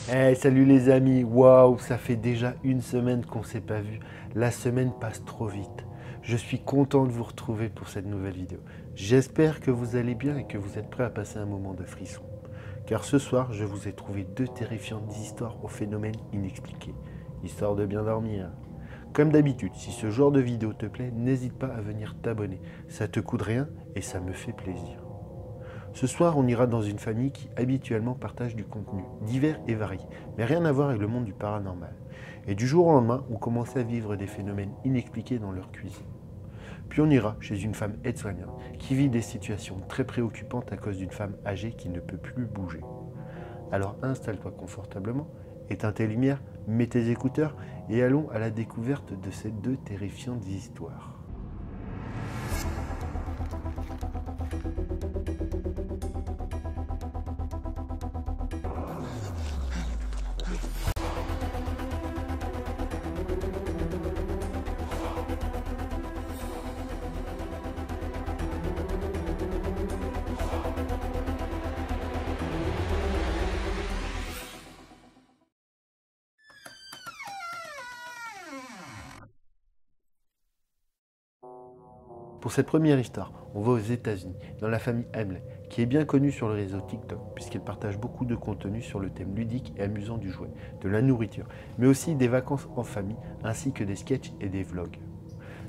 Salut les amis, waouh, ça fait déjà une semaine qu'on ne s'est pas vu. La semaine passe trop vite. Je suis content de vous retrouver pour cette nouvelle vidéo. J'espère que vous allez bien et que vous êtes prêts à passer un moment de frisson. Car ce soir, je vous ai trouvé deux terrifiantes histoires aux phénomènes inexpliqués, histoire de bien dormir. Comme d'habitude, si ce genre de vidéo te plaît, n'hésite pas à venir t'abonner. Ça te coûte rien et ça me fait plaisir. Ce soir, on ira dans une famille qui habituellement partage du contenu divers et varié, mais rien à voir avec le monde du paranormal. Et du jour au lendemain, on commençait à vivre des phénomènes inexpliqués dans leur cuisine. Puis on ira chez une femme aide-soignante qui vit des situations très préoccupantes à cause d'une femme âgée qui ne peut plus bouger. Alors installe-toi confortablement, éteins tes lumières, mets tes écouteurs et allons à la découverte de ces deux terrifiantes histoires. Pour cette première histoire, on va aux États-Unis, dans la famille Hamlet, qui est bien connue sur le réseau TikTok, puisqu'elle partage beaucoup de contenu sur le thème ludique et amusant du jouet, de la nourriture, mais aussi des vacances en famille, ainsi que des sketchs et des vlogs.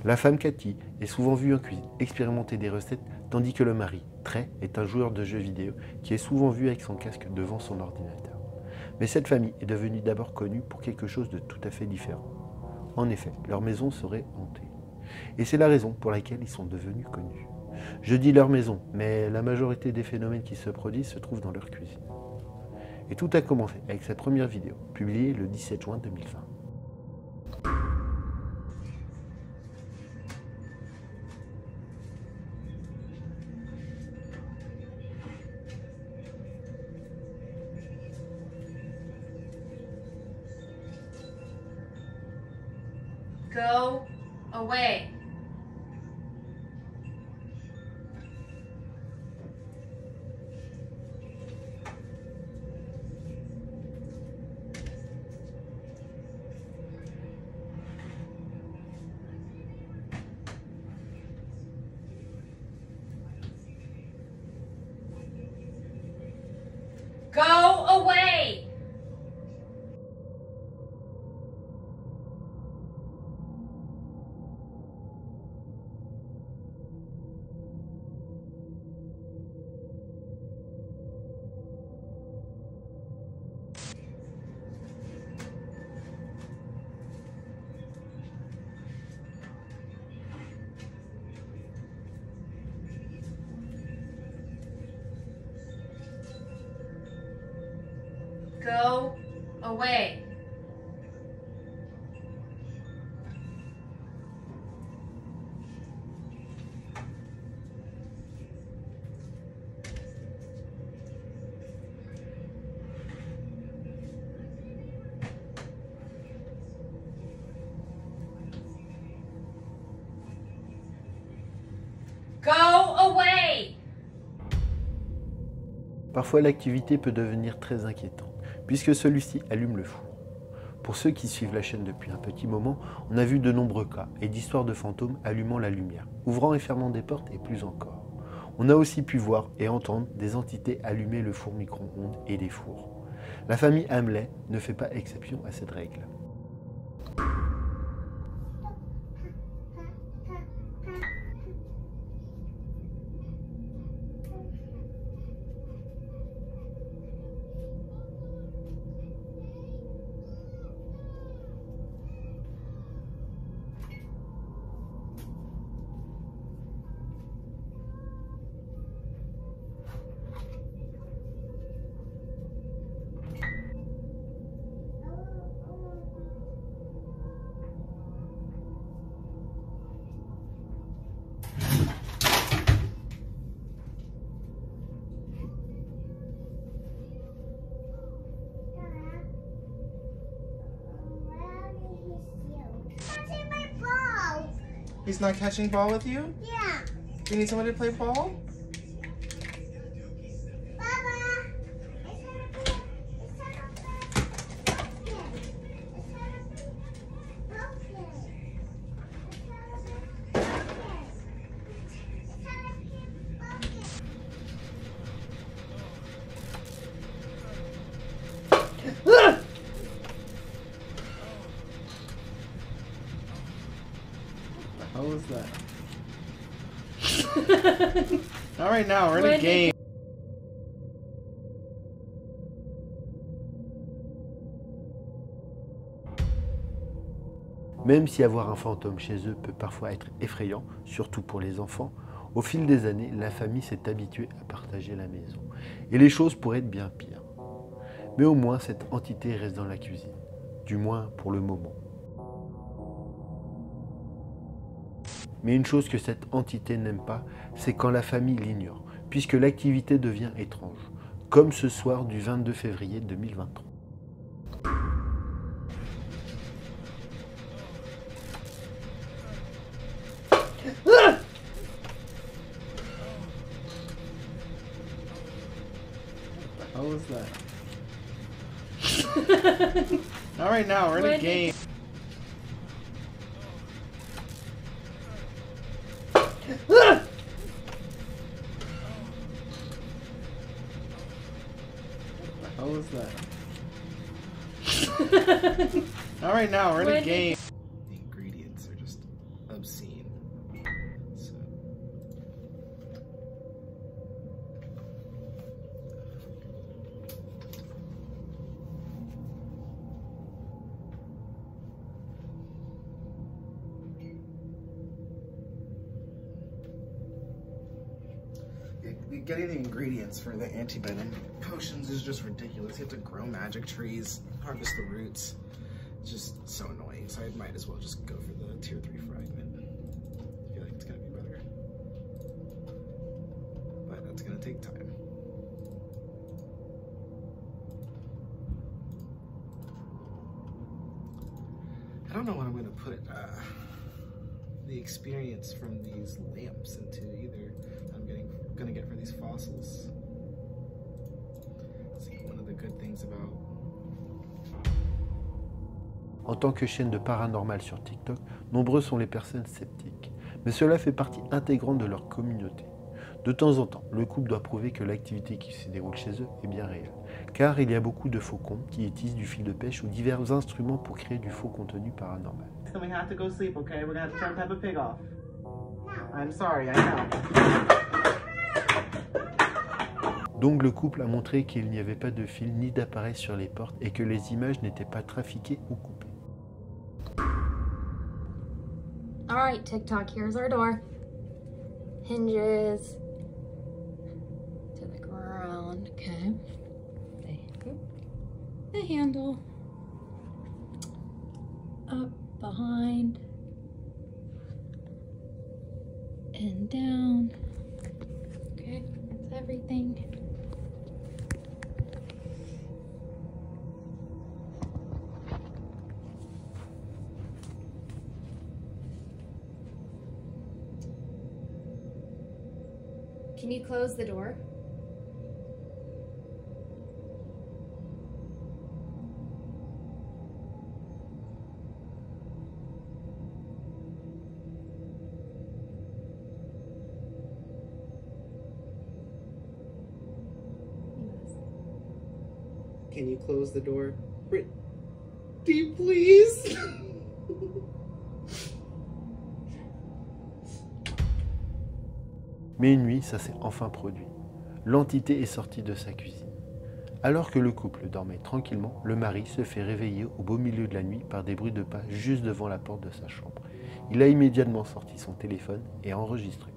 La femme Cathy est souvent vue en cuisine, expérimenter des recettes, tandis que le mari, Trey, est un joueur de jeux vidéo qui est souvent vu avec son casque devant son ordinateur. Mais cette famille est devenue d'abord connue pour quelque chose de tout à fait différent. En effet, leur maison serait hantée. Et c'est la raison pour laquelle ils sont devenus connus. Je dis leur maison, mais la majorité des phénomènes qui se produisent se trouvent dans leur cuisine. Et tout a commencé avec cette première vidéo, publiée le 17 juin 2020. Go away. Go away. Go away. Go away. Parfois, l'activité peut devenir très inquiétante, puisque celui-ci allume le four. Pour ceux qui suivent la chaîne depuis un petit moment, on a vu de nombreux cas et d'histoires de fantômes allumant la lumière, ouvrant et fermant des portes et plus encore. On a aussi pu voir et entendre des entités allumer le four micro-ondes et les fours. La famille Hamlet ne fait pas exception à cette règle. He's not catching ball with you? Yeah. You need someone to play ball? Baba. How was that? All right, now we're in a game. Même si avoir un fantôme chez eux peut parfois être effrayant, surtout pour les enfants, au fil des années, la famille s'est habituée à partager la maison. Et les choses pourraient être bien pires. Mais au moins, cette entité reste dans la cuisine. Du moins pour le moment. Mais une chose que cette entité n'aime pas, c'est quand la famille l'ignore, puisque l'activité devient étrange, comme ce soir du 22 février 2023. How was that? All right, now we're in a game. How was that? All right, now we're in a game. The ingredients are just obscene. So. Getting the ingredients for the anti-venom potions is just ridiculous. You have to grow magic trees, harvest the roots. It's just so annoying. So I might as well just go for the tier 3 fragment. I feel like it's gonna be better. But that's gonna take time. I don't know what I'm gonna put the experience from these lamps into either. Gonna get for these fossils. See, one of the good things about... En tant que chaîne de paranormal sur TikTok, nombreux sont les personnes sceptiques. Mais cela fait partie intégrante de leur communauté. De temps en temps, le couple doit prouver que l'activité qui se déroule chez eux est bien réelle. Car il y a beaucoup de faux comptes qui utilisent du fil de pêche ou divers instruments pour créer du faux contenu paranormal. So we have to go sleep, okay? We're gonna have to turn Peppa Pig off. I'm sorry, I know. Donc le couple a montré qu'il n'y avait pas de fil ni d'appareil sur les portes et que les images n'étaient pas trafiquées ou coupées. All right, TikTok, here's our door. Hinges to the ground, okay. The handle up behind and down. Okay, that's everything. Can you close the door? Can you close the door? Do you please? Mais une nuit, ça s'est enfin produit. L'entité est sortie de sa cuisine. Alors que le couple dormait tranquillement, le mari se fait réveiller au beau milieu de la nuit par des bruits de pas juste devant la porte de sa chambre. Il a immédiatement sorti son téléphone et enregistré.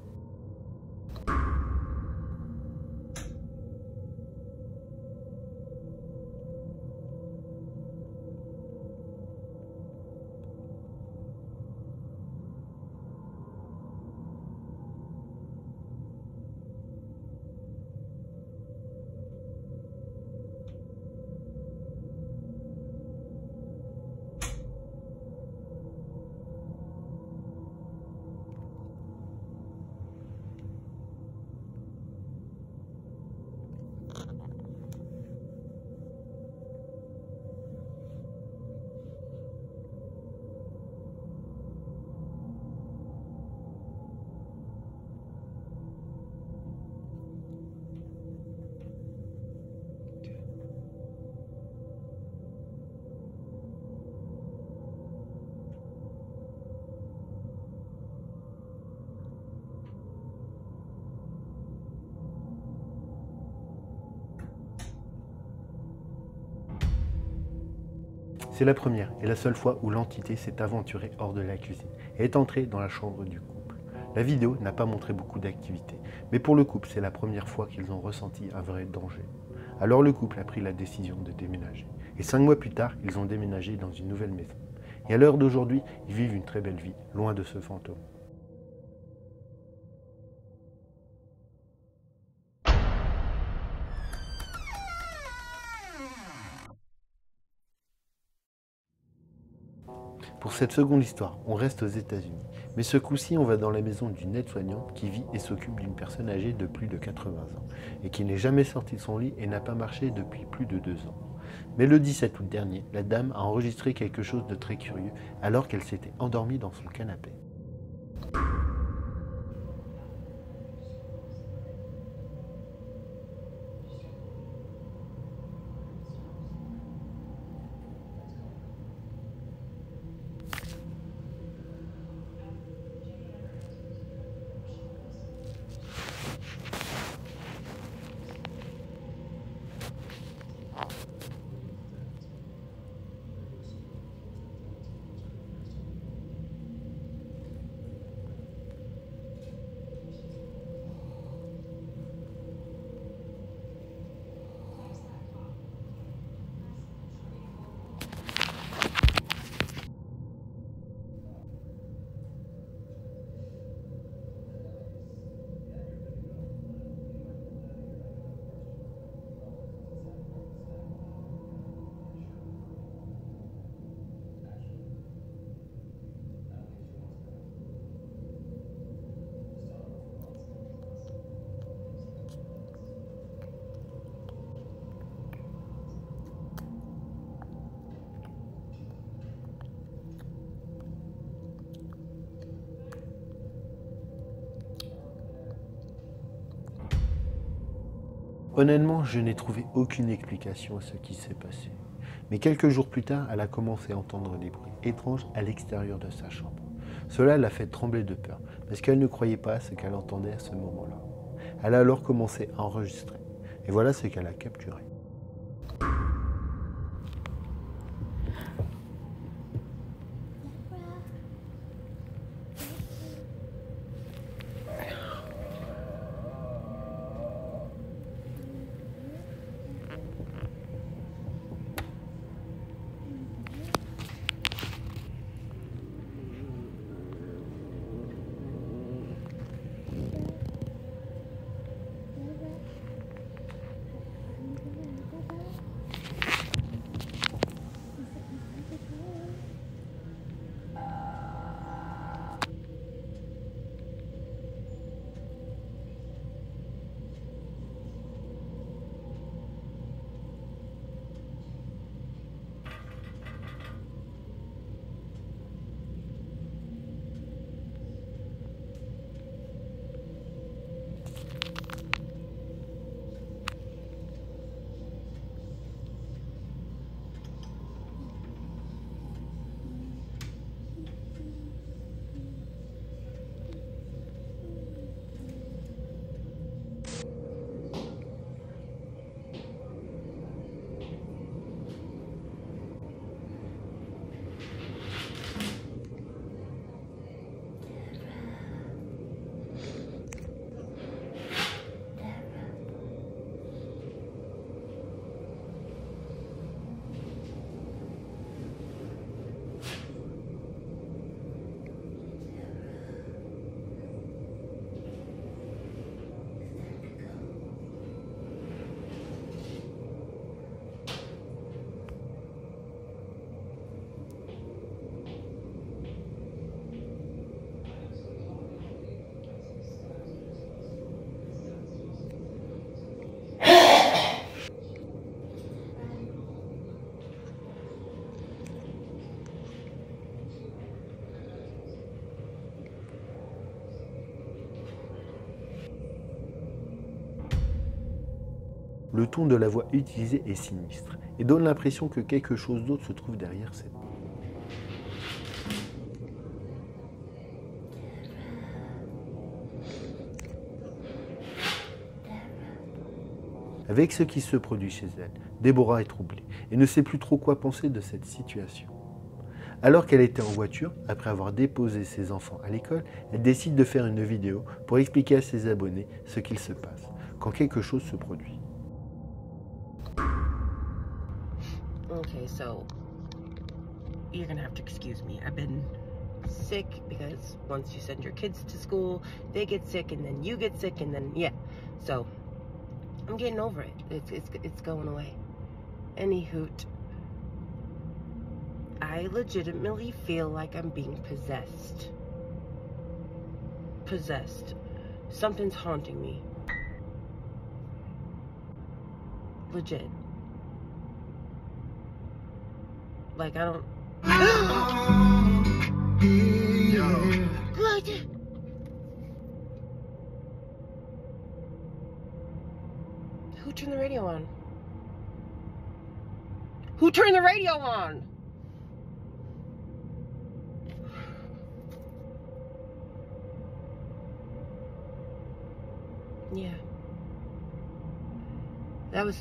C'est la première et la seule fois où l'entité s'est aventurée hors de la cuisine et est entrée dans la chambre du couple. La vidéo n'a pas montré beaucoup d'activité, mais pour le couple, c'est la première fois qu'ils ont ressenti un vrai danger. Alors le couple a pris la décision de déménager. Et 5 mois plus tard, ils ont déménagé dans une nouvelle maison. Et à l'heure d'aujourd'hui, ils vivent une très belle vie, loin de ce fantôme. Pour cette seconde histoire, on reste aux États-Unis. Mais ce coup-ci, on va dans la maison d'une aide-soignante qui vit et s'occupe d'une personne âgée de plus de 80 ans et qui n'est jamais sortie de son lit et n'a pas marché depuis plus de 2 ans. Mais le 17 août dernier, la dame a enregistré quelque chose de très curieux alors qu'elle s'était endormie dans son canapé. Honnêtement, je n'ai trouvé aucune explication à ce qui s'est passé. Mais quelques jours plus tard, elle a commencé à entendre des bruits étranges à l'extérieur de sa chambre. Cela l'a fait trembler de peur, parce qu'elle ne croyait pas à ce qu'elle entendait à ce moment-là. Elle a alors commencé à enregistrer. Et voilà ce qu'elle a capturé. Le ton de la voix utilisée est sinistre et donne l'impression que quelque chose d'autre se trouve derrière cette voix. Avec ce qui se produit chez elle, Déborah est troublée et ne sait plus trop quoi penser de cette situation. Alors qu'elle était en voiture, après avoir déposé ses enfants à l'école, elle décide de faire une vidéo pour expliquer à ses abonnés ce qu'il se passe quand quelque chose se produit. Okay, so you're gonna have to excuse me. I've been sick because once you send your kids to school, they get sick and then you get sick and then yeah. So I'm getting over it. It's going away. Any hoot. I legitimately feel like I'm being possessed. Possessed. Something's haunting me. Legit. Like, I don't... What? Who turned the radio on? Who turned the radio on? Yeah. That was...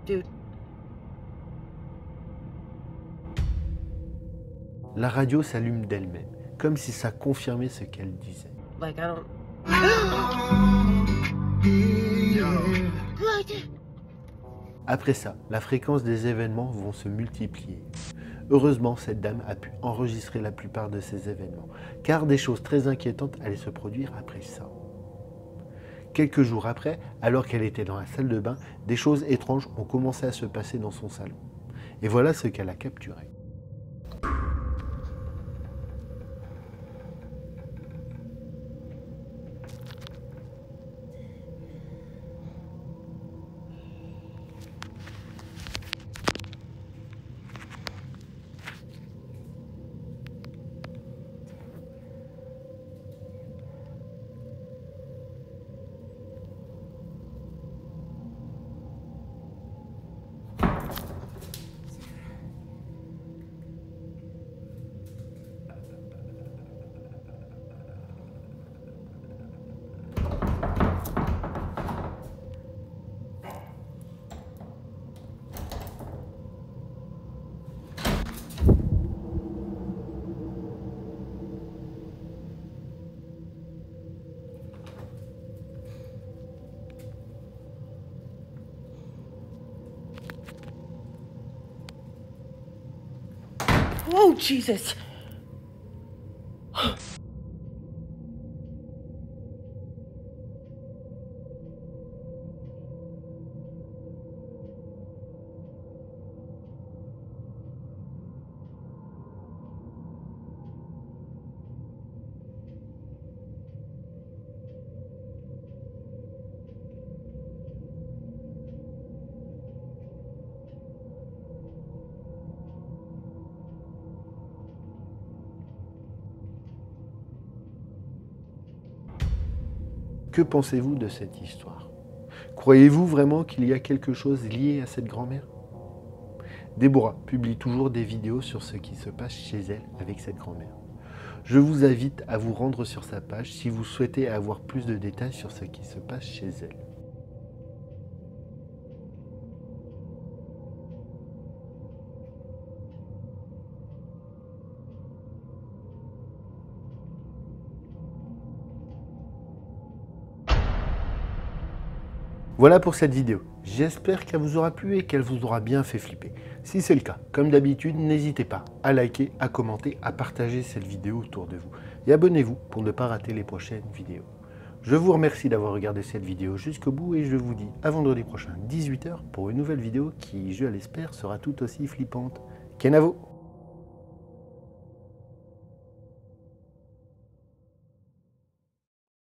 Dude. La radio s'allume d'elle-même, comme si ça confirmait ce qu'elle disait. Like, I don't... What? Après ça, la fréquence des événements vont se multiplier. Heureusement, cette dame a pu enregistrer la plupart de ces événements, car des choses très inquiétantes allaient se produire après ça. Quelques jours après, alors qu'elle était dans la salle de bain, des choses étranges ont commencé à se passer dans son salon. Et voilà ce qu'elle a capturé. Oh, Jesus! Que pensez-vous de cette histoire? Croyez-vous vraiment qu'il y a quelque chose lié à cette grand-mère? Déborah publie toujours des vidéos sur ce qui se passe chez elle avec cette grand-mère. Je vous invite à vous rendre sur sa page si vous souhaitez avoir plus de détails sur ce qui se passe chez elle. Voilà pour cette vidéo. J'espère qu'elle vous aura plu et qu'elle vous aura bien fait flipper. Si c'est le cas, comme d'habitude, n'hésitez pas à liker, à commenter, à partager cette vidéo autour de vous. Et abonnez-vous pour ne pas rater les prochaines vidéos. Je vous remercie d'avoir regardé cette vidéo jusqu'au bout et je vous dis à vendredi prochain, 18 h, pour une nouvelle vidéo qui, je l'espère, sera tout aussi flippante. Kenavo!